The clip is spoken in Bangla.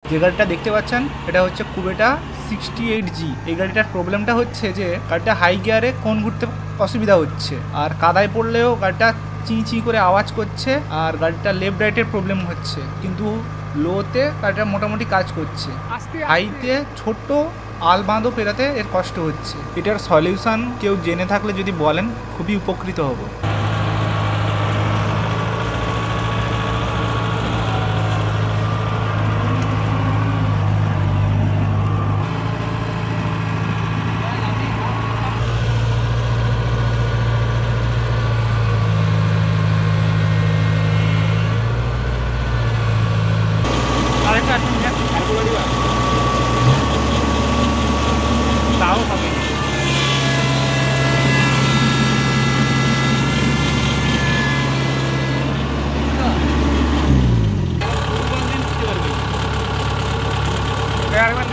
যে গাড়িটা দেখতে পাচ্ছেন এটা হচ্ছে কুবেটা 68G। এই গাড়িটার প্রবলেমটা হচ্ছে যে গাড়িটা হাই গিয়ারে কোন ঘুরতে অসুবিধা হচ্ছে, আর কাদায় পড়লেও গাড়িটা চি করে আওয়াজ করছে, আর গাড়িটা লেফট রাইটের প্রবলেম হচ্ছে, কিন্তু লোতে গাড়িটা মোটামুটি কাজ করছে। হাইতে ছোট্ট আল বাঁধও পেরাতে এর কষ্ট হচ্ছে। এটার সলিউশন কেউ জেনে থাকলে যদি বলেন খুবই উপকৃত হব। আরেকটা তাও হবে। একবার